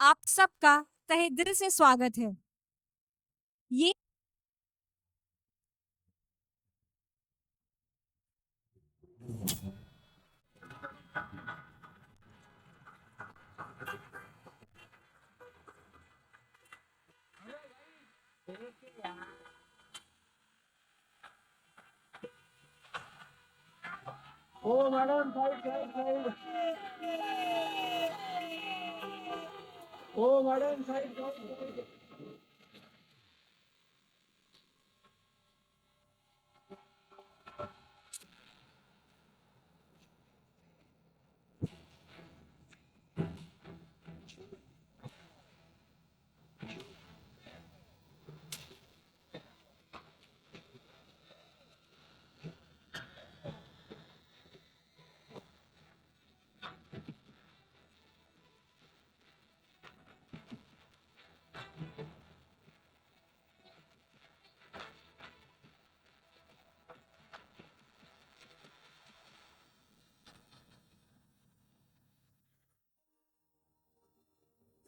आप सबका तहे दिल से स्वागत है। ये ओ मैडम साइड साइड साइड ओ मैडम साइड साइड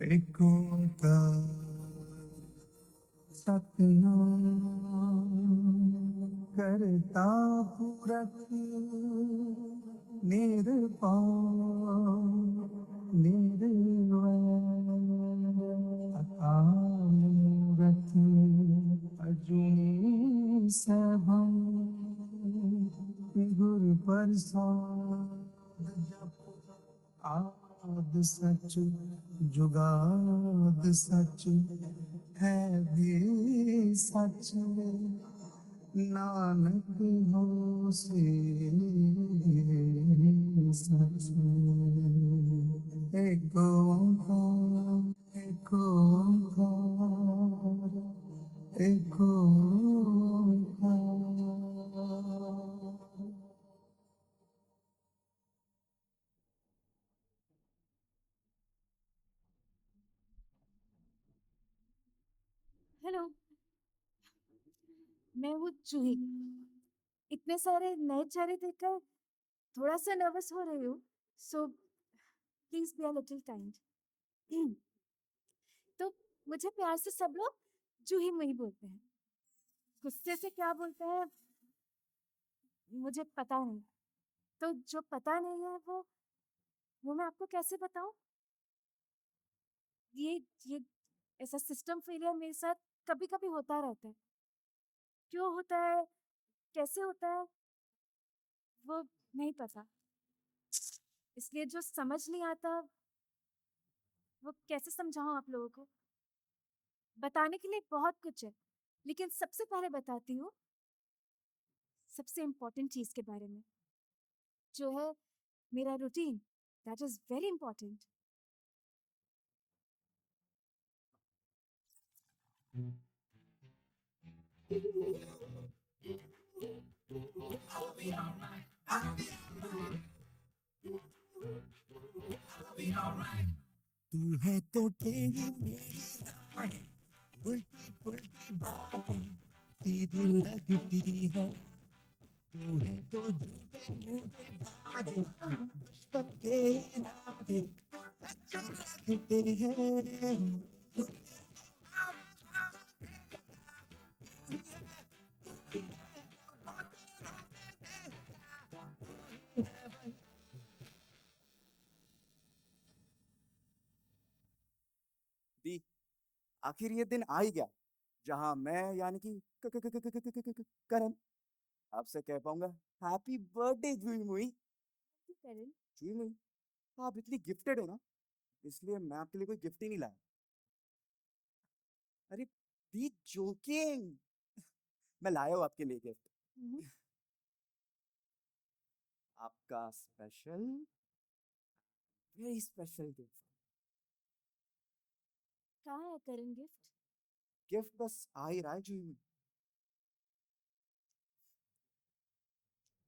एक सपना करता पूरख निर्मूरत अजुनी सभम गुर प्रसाद आद सच जुगाद सच है भी सच नानक हो से सच एक ओंकार एक ओंकार एक ओंकार। हेलो, मैं वो जूही। इतने सारे नए चेहरे देखकर थोड़ा सा नर्वस हो रही हूँ। So please be a little kind. तो मुझे प्यार से सब लोग जूही मुही बोलते हैं। गुस्से से क्या बोलते हैं मुझे पता नहीं। तो जो पता नहीं है वो मैं आपको कैसे बताऊं? ये ऐसा सिस्टम फेलियर मेरे साथ कभी कभी होता रहता है। क्यों होता है, कैसे होता है, वो नहीं पता। इसलिए जो समझ नहीं आता वो कैसे समझाऊं आप लोगों को। बताने के लिए बहुत कुछ है, लेकिन सबसे पहले बताती हूँ सबसे इम्पोर्टेंट चीज के बारे में, जो है मेरा routine. That is very important. तू है तो तेरी मेरी राहें उल्टी पुल्टी बातें तेरी लगती है। तू है तो झूठे मूठे वादे दुश्मन के इरादे अच्छे लगते हैं। दी आखिर ये दिन आ ही गया जहां मैं यानी कि करण आपसे कह पाऊंगा हैप्पी बर्थडे जुई मुई। करण, जुई मुई, आप इतनी गिफ्टेड हो ना, इसलिए मैं आपके लिए कोई गिफ्ट ही नहीं लाया। अरे दी जोकिंग, मैं लाया हूँ आपके लिए गिफ्ट। आपका स्पेशल, वेरी स्पेशल गिफ्ट। कहाँ है करण गिफ्ट? गिफ्ट बस आ ही रहा है जुई मुई।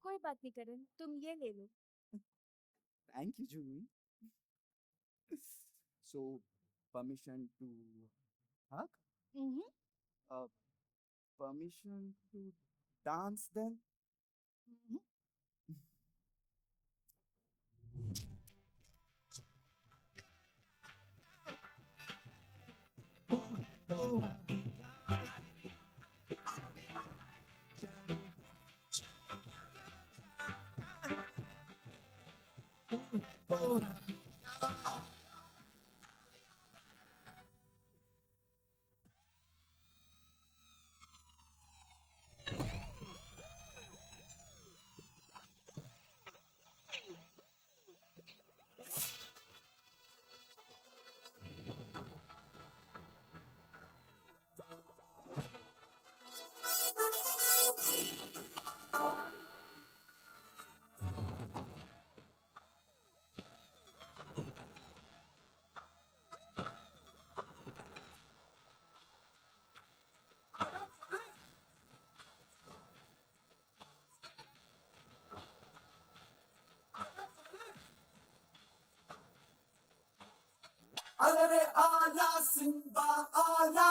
कोई बात नहीं करण, तुम ये ले लो। थैंक यू जुई मुई। So, permission to hug? Hmm. Uh, permission to dance then? हम्म। अरे आला सिम्बा आला।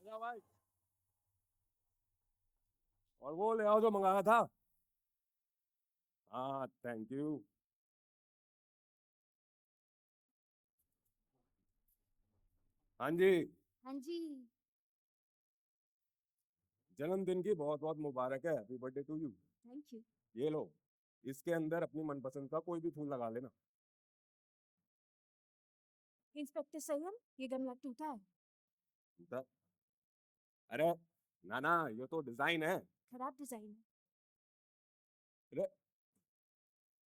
आजा भाई। और वो ले आओ जो मंगाया था। हाँ थैंक यू। हाँ जी, हाँ जी। जन्मदिन की बहुत बहुत मुबारक है। Happy birthday to you. Thank you. ये लो, इसके अंदर अपनी मनपसंद का कोई भी फूल लगा लेना। इंस्पेक्टर सैयद, ये गमला टूटा है। द- अरे ना ना, ये तो डिजाइन है। खराब डिजाइन है। अरे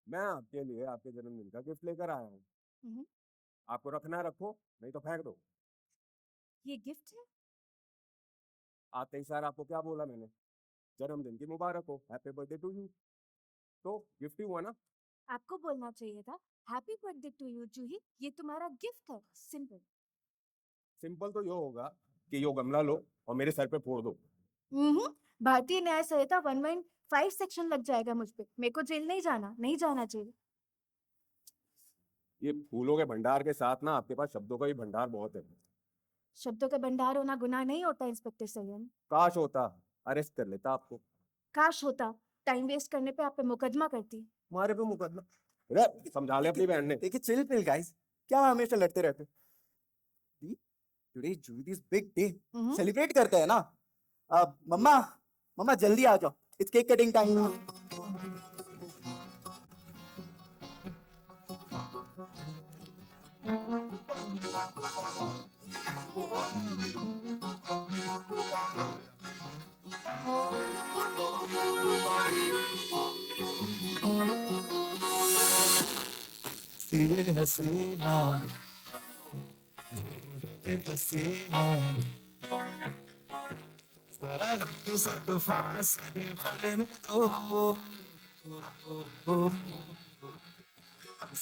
मैं आपके लिए आपके जन्मदिन का गिफ्ट लेकर आया हूँ। हम्म, आपको रखना है रखो, नहीं तो फेंक दो। ये गिफ्ट है। आते ही सर आपको क्या बोला मैंने? जन्मदिन की मुबारक हो, हैप्पी बर्थडे टू यू। तो गिफ्ट ही हुआ ना। आपको बोलना चाहिए था हैप्पी बर्थडे टू यू जूही, ये तुम्हारा गिफ्ट है। सिंपल। सिंपल तो ये होगा कि यो गमला लो और मेरे सर पे फोड़ दो। भारतीय न्याय संहिता 115 सेक्शन लग जाएगा मुझ पे। मेरे को जेल नहीं जाना, नहीं जाना जेल। ये फूलों के भंडार के साथ ना आपके पास शब्दों का भी भंडार बहुत है। शब्दों का भंडार होना गुनाह नहीं होता इंस्पेक्टर सैयद। काश होता, अरेस्ट कर लेता आपको। काश होता, टाइम वेस्ट करने पे आप पे मुकदमा करती। तुम्हारे पे मुकदमा? अरे समझा ले अपनी बहन ने। देखिए चिल पिल गाइस, क्या हमेशा लड़ते रहते? Today Juhi is big day, celebrate करते हैं ना। मम्मा मम्मा जल्दी आ जाओ, इट्स केक कटिंग टाइम। तेरे हसीना तेरे हसीना जरा तू सब फांस भले में तो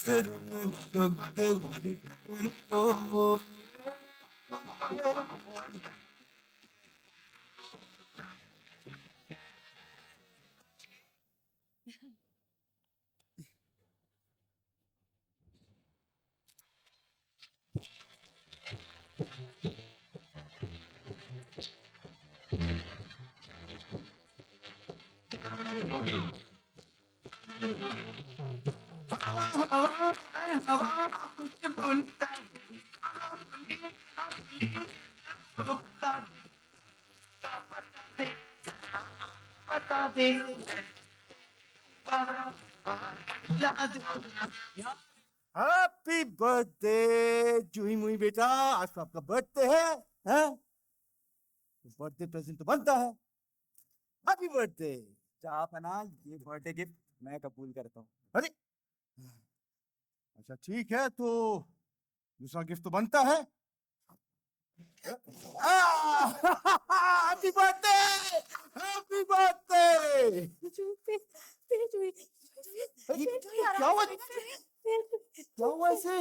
फिर तो हैप्पी बर्थडे जूही मुही बेटा, आज तो आपका बर्थडे है, हैं? बर्थडे प्रेजेंट तो बनता है। Happy birthday. चापना, ये बर्थडे गिफ्ट मैं कबूल करता हूँ। अरे अच्छा ठीक है, तो दूसरा गिफ्ट तो बनता है। Happy birthday, happy birthday. Juhi, क्या हुआ क्या हुआ इसे?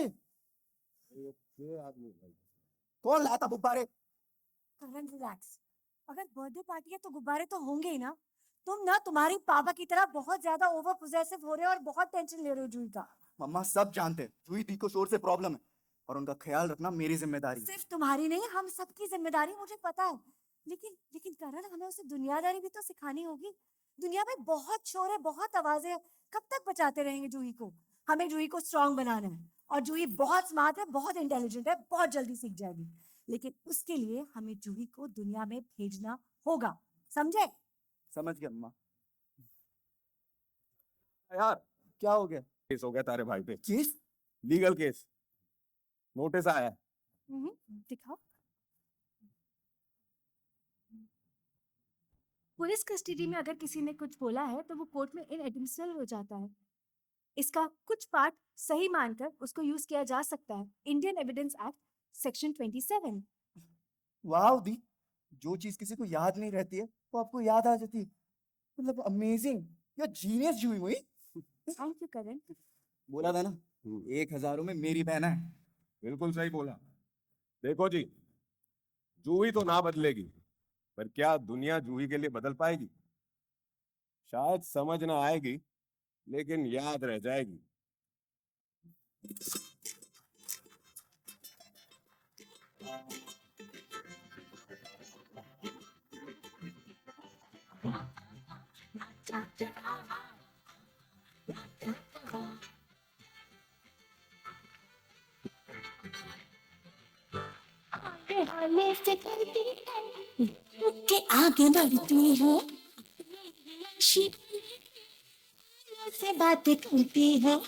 ये आदमी भाई कौन लाया था गुब्बारे? करण रिलैक्स, अगर बर्थडे पार्टी है तो गुब्बारे तो होंगे ही ना। तुम ना तुम्हारी पापा की तरह बहुत ज्यादा ओवर पोजेसिव हो रहे हो और बहुत टेंशन ले रहे हो जूही का। मम्मा सब जानते हैं जूही दी को शोर से प्रॉब्लम है और उनका ख्याल रखना मेरी जिम्मेदारी है। सिर्फ तुम्हारी नहीं, हम सबकी जिम्मेदारी, मुझे पता है। लेकिन लेकिन करण, हमें उसे दुनियादारी भी तो सिखानी होगी। दुनिया में बहुत शोर है, बहुत आवाजें हैं। कब तक बचाते रहेंगे जूही को? हमें जूही को स्ट्रांग बनाना है। और जूही बहुत स्मार्ट है, बहुत इंटेलिजेंट है, बहुत जल्दी सीख जाएगी। लेकिन उसके लिए हमें जूही को दुनिया में भेजना होगा, समझे? समझ गया मम्मा। यार क्या हो गया? केस हो गया तारे भाई पे, केस? लीगल केस, नोटिस आया है। दिखाओ। पुलिस कस्टडी में अगर किसी ने कुछ बोला है तो वो कोर्ट में इनएडमिसिबल हो जाता है। इसका कुछ पार्ट सही मानकर उसको यूज किया जा सकता है। Indian evidence act section 27। वाह दी, जो चीज किसी को याद नहीं रहती है वो आपको याद आ जाती है। मतलब अमेजिंग, यू आर जीनियस जूही मुई। थैंक यू करण। बोला था ना, 1000 में मेरी बहन है। बिल्कुल सही बोला। देखो जी, जूही तो ना बदलेगी, पर क्या दुनिया जूही के लिए बदल पाएगी? शायद समझ ना आएगी, लेकिन याद रह जाएगी। के आगे बढ़ती है, से बातें करती है।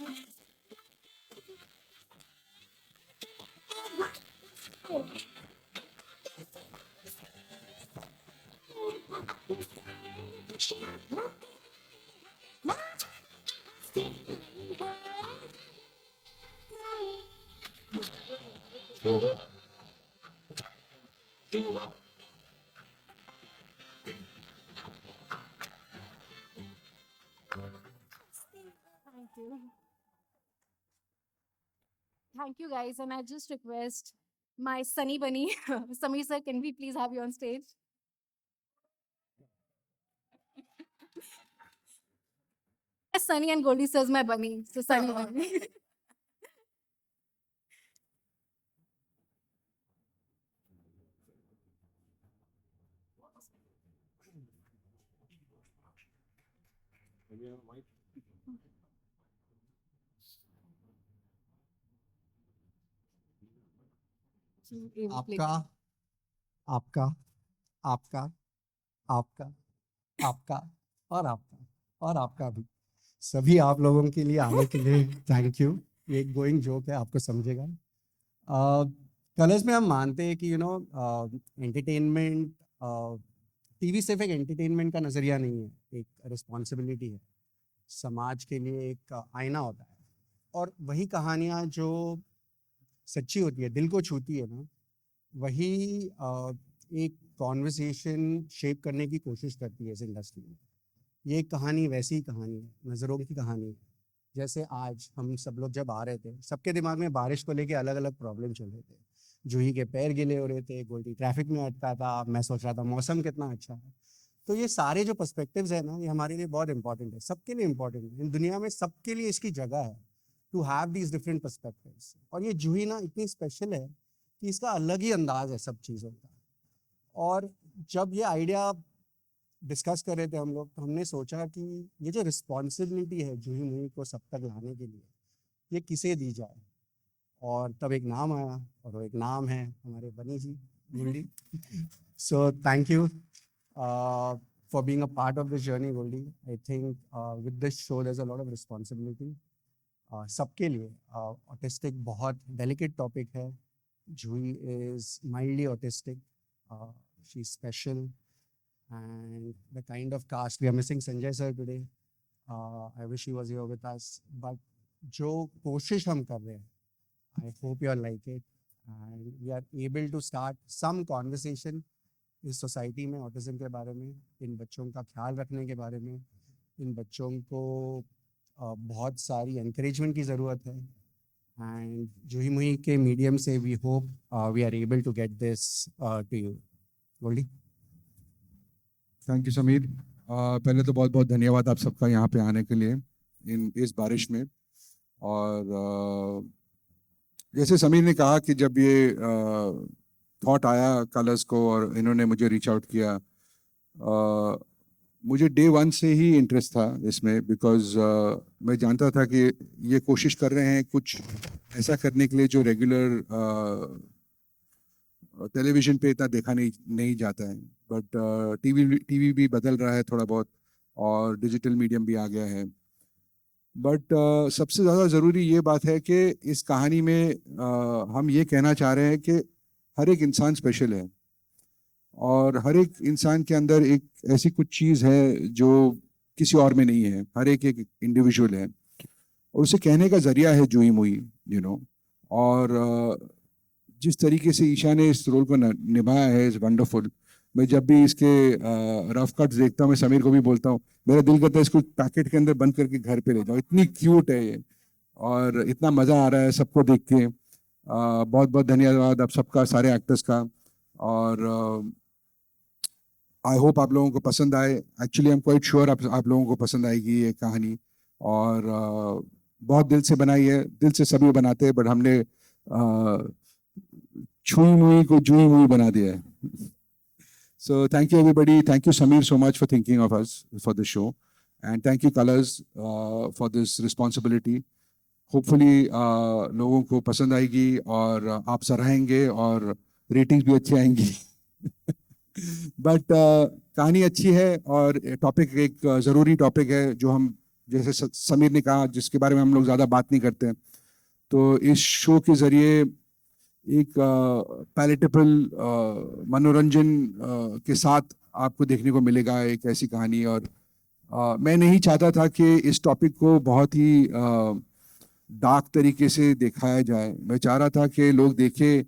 Thank you. Thank you guys, and I just request my Sunny Bunny, Samir sir, can we please have you on stage? Sunny and Goldie sir's my bunny, so Sunny Bunny. आपका आपका आपका आपका आपका और आपका और आपका भी, सभी आप लोगों के लिए आने के लिए थैंक यू। ये एक गोइंग जोक है, आपको समझेगा। कलर्स में हम मानते हैं कि एंटरटेनमेंट, टीवी सिर्फ एक एंटरटेनमेंट का नज़रिया नहीं है, एक रिस्पॉन्सिबिलिटी है। समाज के लिए एक आईना होता है, और वही कहानियाँ जो सच्ची होती है, दिल को छूती है ना, वही एक कॉन्वर्सेशन शेप करने की कोशिश करती है इस इंडस्ट्री में। ये एक कहानी वैसी ही कहानी है, नज़रों की कहानी है। जैसे आज हम सब लोग जब आ रहे थे, सबके दिमाग में बारिश को लेके अलग अलग प्रॉब्लम चल रहे थे। जूही के पैर गीले हो रहे थे, गोल्डी ट्रैफिक में अटका था, मैं सोच रहा था मौसम कितना अच्छा है। तो ये सारे जो पर्सपेक्टिव्स है ना, ये हमारे लिए बहुत इंपॉर्टेंट है, सबके लिए इंपॉर्टेंट है। इन दुनिया में सबके लिए इसकी जगह है, to have these different perspectives. और ये जूही ना इतनी स्पेशल है कि इसका अलग ही अंदाज है सब चीज़ों का। और जब ये आइडिया डिस्कस कर रहे थे हम लोग, तो हमने सोचा कि ये जो रिस्पॉन्सिबिलिटी है जूही मूवी को सब तक लाने के लिए, ये किसे दी जाए। और तब एक नाम आया, और वो एक नाम है हमारे Bunny ji, Goldie. So thank you for being a part of this journey, Goldie. I think with this show there's a lot of responsibility. सबके लिए ऑटिस्टिक बहुत डेलिकेट टॉपिक है। Juhi is mildly autistic, she is special, and the kind of cast we are missing Sanjay sir today. I wish he was here with us, but जो कोशिश हम कर रहे हैं, I hope you are like it, and we are able to start some conversation इस society में autism के बारे में, इन बच्चों का ख्याल रखने के बारे में, इन बच्चों को बहुत सारी encouragement की ज़रूरत है and जूही मूही के मीडियम से we hope we are able to get this to you. Goldie. Thank you Sameer. पहले तो बहुत बहुत धन्यवाद आप सबका यहाँ पे आने के लिए इस बारिश में। और जैसे समीर ने कहा कि जब ये थॉट आया कलर्स को और इन्होंने मुझे रीच आउट किया, मुझे डे वन से ही इंटरेस्ट था इसमें, बिकॉज मैं जानता था कि ये कोशिश कर रहे हैं कुछ ऐसा करने के लिए जो रेगुलर टेलीविज़न पे इतना देखा नहीं जाता है। बट टीवी भी बदल रहा है थोड़ा बहुत और डिजिटल मीडियम भी आ गया है। बट सबसे ज़्यादा ज़रूरी ये बात है कि इस कहानी में हम ये कहना चाह रहे हैं कि हर एक इंसान स्पेशल है और हर एक इंसान के अंदर एक ऐसी कुछ चीज़ है जो किसी और में नहीं है। हर एक इंडिविजुअल है और उसे कहने का ज़रिया है जूही मूही, यू नो। और जिस तरीके से ईशा ने इस रोल को निभाया है इज़ वंडरफुल। मैं जब भी इसके रफ कट्स देखता हूँ, मैं समीर को भी बोलता हूँ, मेरा दिल करता है इसको पैकेट के अंदर बंद करके घर पे ले जाओ, इतनी क्यूट है ये और इतना मज़ा आ रहा है सबको देख के। बहुत बहुत धन्यवाद आप सबका, सारे एक्टर्स का। और आई होप आप लोगों को पसंद आए। Actually I am quite sure आप लोगों को पसंद आएगी ये कहानी। और बहुत दिल से बनाई है, दिल से सभी बनाते हैं, बट हमने छुई मुई को जूही मुई बना दिया है। So thank you everybody. Thank you Samir so much for thinking of us for this show, and thank you Colors for this responsibility. Hopefully लोगों को पसंद आएगी और आप सराहेंगे और रेटिंग्स भी अच्छी आएंगी। बट कहानी अच्छी है और टॉपिक एक ज़रूरी टॉपिक है जो हम, जैसे समीर ने कहा, जिसके बारे में हम लोग ज़्यादा बात नहीं करते। तो इस शो के ज़रिए एक पैलेटेबल मनोरंजन के साथ आपको देखने को मिलेगा एक ऐसी कहानी। और मैं नहीं चाहता था कि इस टॉपिक को बहुत ही डार्क तरीके से दिखाया जाए। मैं चाह रहा था कि लोग देखें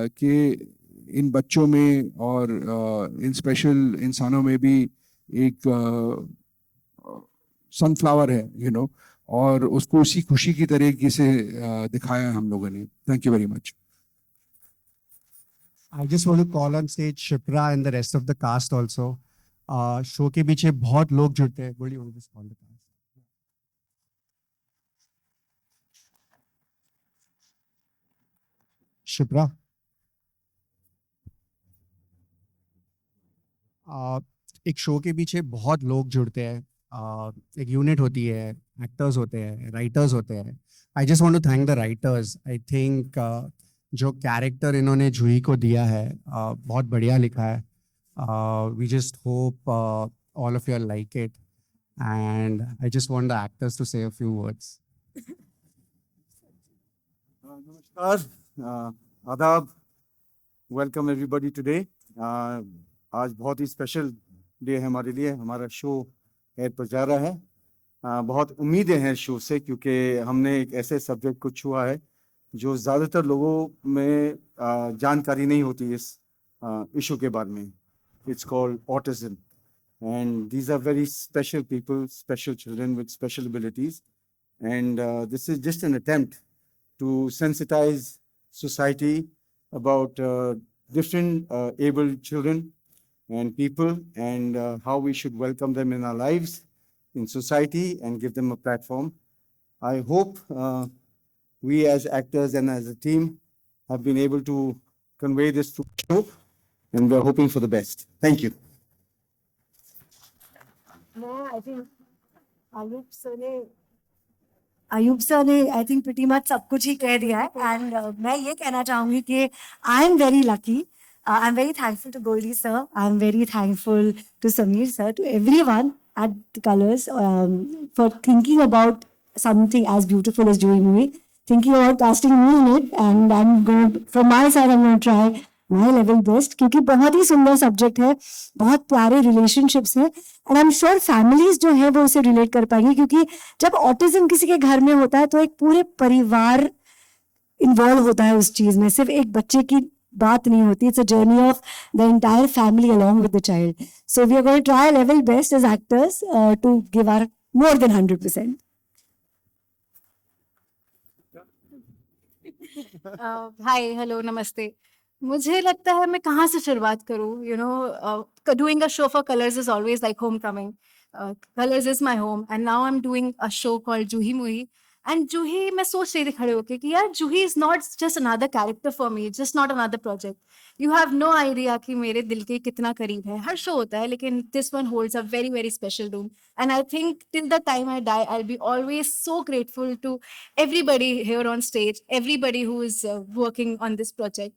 कि इन बच्चों में और इन स्पेशल इंसानों में भी एक सनफ्लावर है, यू नो, और उसको उसी खुशी की तरीके से दिखाया है हम लोगों ने। Thank you very much. I just want to call on stage Shipra and the rest of the cast also. Show के पीछे बहुत लोग जुड़ते हैं। बोलिए, just call the cast. Shipra. एक शो के पीछे बहुत लोग जुड़ते हैं। एक यूनिट होती है, एक्टर्स होते हैं, राइटर्स होते हैं। I just want to thank the writers. I think जो कैरेक्टर इन्होंने जूही को दिया है बहुत बढ़िया लिखा है। We just hope all of you like it and I just want the actors to say a few words. नमस्कार, आदाब, वेलकम एवरीबॉडी टुडे। आज बहुत ही स्पेशल डे है हमारे लिए। हमारा शो एयर पर जा रहा है। बहुत उम्मीदें हैं शो से, क्योंकि हमने एक ऐसे सब्जेक्ट को छुआ है जो ज़्यादातर लोगों में जानकारी नहीं होती इस इशू के बारे में। It's called autism and these are very special people, special children with special abilities, and this is just an attempt to sensitize society about different able children and people, and how we should welcome them in our lives, in society, and give them a platform. I hope we as actors and as a team have been able to convey this to the show, and we're hoping for the best. Thank you. I think Ayub sir ने I think pretty much सब कुछ ही कह दिया है। And मैं ये कहना चाहूँगी कि I am very lucky, I am very thankful to Goldie sir, I am very thankful to Sameer sir, to everyone at the Colors for thinking about something as beautiful as Joohi Movie, thinking about casting me in it, and I'm going to, from my side, I'm going to try my level best, क्योंकि बहुत ही सुंदर subject है, बहुत प्यारे relationships हैं, and I am sure families जो है वो उसे रिलेट कर पाएंगी, क्योंकि जब ऑटिज्म किसी के घर में होता है तो एक पूरे परिवार इन्वॉल्व होता है उस चीज में, सिर्फ एक बच्चे की बात नहीं होती। It's a journey of the entire family along with the child. So we are going to try level best as actors to give our more than 100%. Hi hello namaste. मुझे लगता है मैं कहाँ से शुरुआत करूँ, you know doing a show for Colors is always like home coming. Colors is my home and now I am doing a show called Juhi movie. And जूही, मैं सोच रही थी खड़े होके कि यार Juhi is not just another character for me, just not another project. You have no idea कि मेरे दिल के कितना करीब है। हर शो होता है लेकिन this one holds a very very special room. And I think till the time I die, I'll be always so grateful to everybody here on stage, everybody who is working on this project,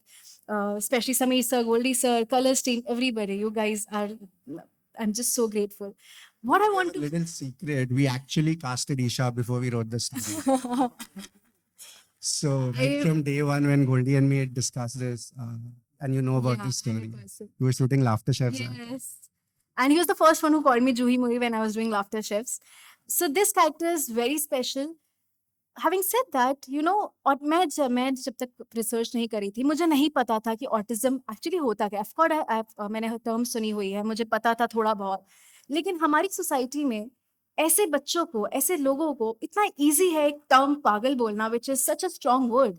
especially Sameer sir, Goldie sir, Colors team, everybody. You guys are, I'm just so grateful. What I want to Little secret, we actually casted Isha before we wrote the story. So right I- from day one, when Goldie and me had discussed this, and you know about Yeah, this story, 100%. we were shooting Laughter Chefs. Yes. And he was the first one who called me Juhi Muri when I was doing Laughter Chefs. So this character is very special. Having said that, you know, और मैं जब तक research नहीं करी थी, मुझे नहीं पता था कि ऑटिज्म एक्चुअली होता क्या। ऑफ कोर्स मैंने टर्म सुनी हुई है, मुझे पता था थोड़ा बहुत। लेकिन हमारी सोसाइटी में ऐसे बच्चों को, ऐसे लोगों को इतना ईज़ी है एक टर्म पागल बोलना, which is such a strong word.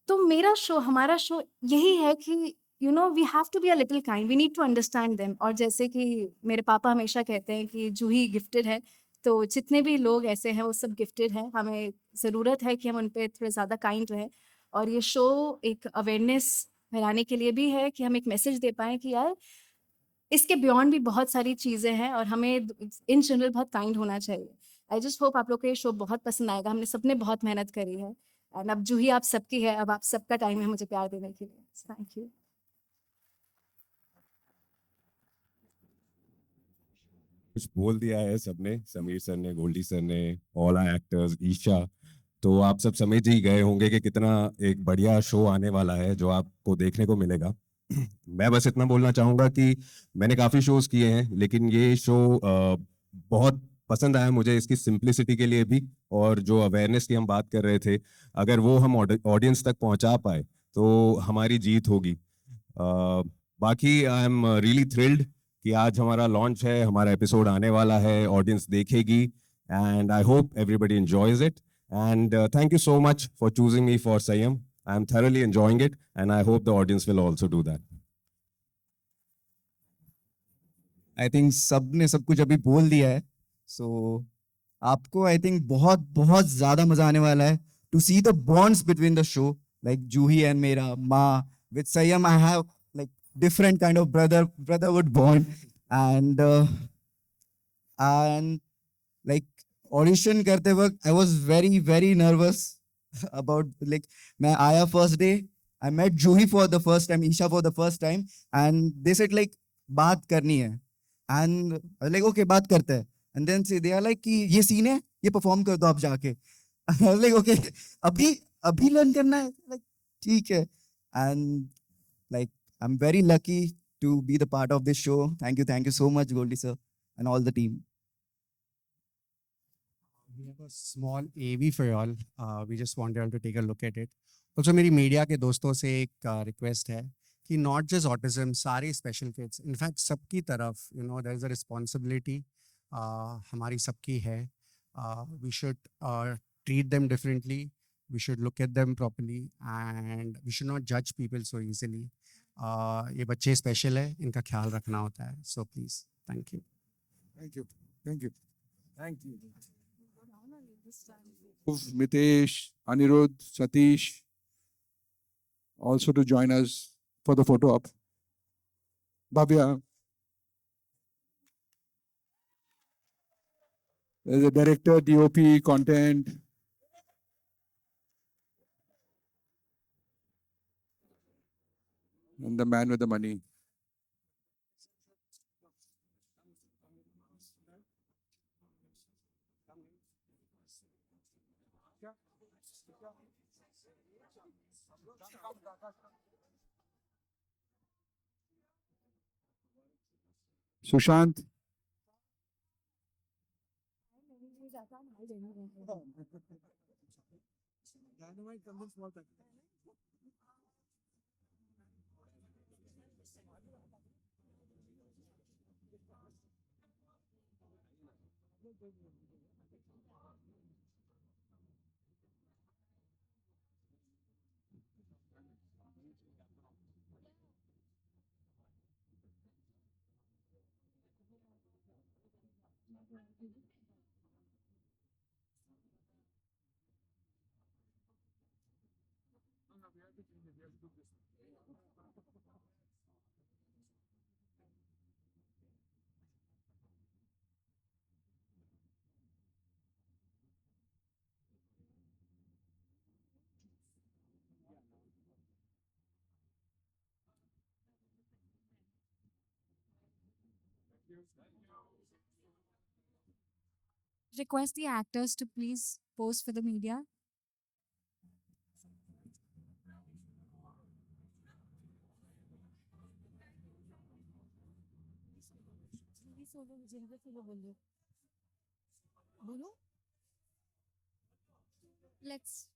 तो मेरा शो, हमारा शो यही है कि you know we have to be a little kind, we need to understand them. और जैसे कि मेरे पापा हमेशा कहते हैं कि जूही गिफ्टेड है, तो जितने भी लोग ऐसे हैं वो सब गिफ्टेड हैं। हमें ज़रूरत है कि हम उन पे थोड़े ज़्यादा काइंड रहें। और ये शो एक अवेयरनेस फैलाने के लिए भी है कि हम एक मैसेज दे पाएँ कि यार इसके बियॉन्ड भी बहुत सारी चीज़ें हैं और हमें इन जनरल बहुत काइंड होना चाहिए। आई जस्ट होप आप लोग को ये शो बहुत पसंद आएगा। हमने सबने बहुत मेहनत करी है एंड अब जूही आप सबकी है, अब आप सबका टाइम है मुझे प्यार देने के लिए। Thank you. कुछ बोल दिया है सबने, समीर सर ने, गोल्डी सर ने, ऑल आर एक्टर्स, ईशा। तो आप सब समझ ही गए होंगे कि कितना एक बढ़िया शो आने वाला है जो आपको देखने को मिलेगा। मैं बस इतना बोलना चाहूंगा कि मैंने काफी शोज किए हैं लेकिन ये शो बहुत पसंद आया मुझे, इसकी सिंप्लिसिटी के लिए भी, और जो अवेयरनेस की हम बात कर रहे थे, अगर वो हम ऑडियंस तक पहुंचा पाए तो हमारी जीत होगी। बाकी आई एम रियली थ्रिल्ड कि आज हमारा लॉन्च है, हमारा एपिसोड आने वाला है, ऑडियंस देखेगी, and I hope everybody enjoys it. And thank you so much for choosing me for Sanyam. I am thoroughly enjoying it and I hope the audience will also do that. I think सब ने सब कुछ अभी बोल दिया है। सो आपको I think बहुत बहुत ज्यादा मजा आने वाला है to see the bonds between the show, like Juhi and मेरा माँ विद Sanyam. I have like different kind of brotherhood bond, and like audition करते वक्त I was very very nervous about like मैं आया first day, I met Juhi for the first time, Isha for the first time, and they said like बात करनी है, and like okay बात करते हैं, एंड देन से दे आर लाइक कि ये सीन है, ये परफॉर्म कर दो आप जाके। लाइक ओके अभी अभी लर्न करना है, लाइक ठीक है। And like I am very lucky to be the part of this show. Thank you so much, Goldie sir, and all the team. We have a small AV for y'all. We just want y'all to take a look at it. Also, मेरी media के दोस्तों से एक request है कि not just autism, सारे special kids, in fact सबकी तरफ you know there is a responsibility हमारी सबकी है। We should treat them differently, we should look at them properly and we should not जज पीपल सो ईजिली। ये बच्चे स्पेशल है, इनका ख्याल रखना होता है। So please, thank you. Thank you. Thank you. Thank you. Mitesh, Anirudh, Satish, also to join us for the photo op. Bhavya. There's a director, DOP, content. And the man with the money. Sushant. Request the actors to please pose for the media. Let's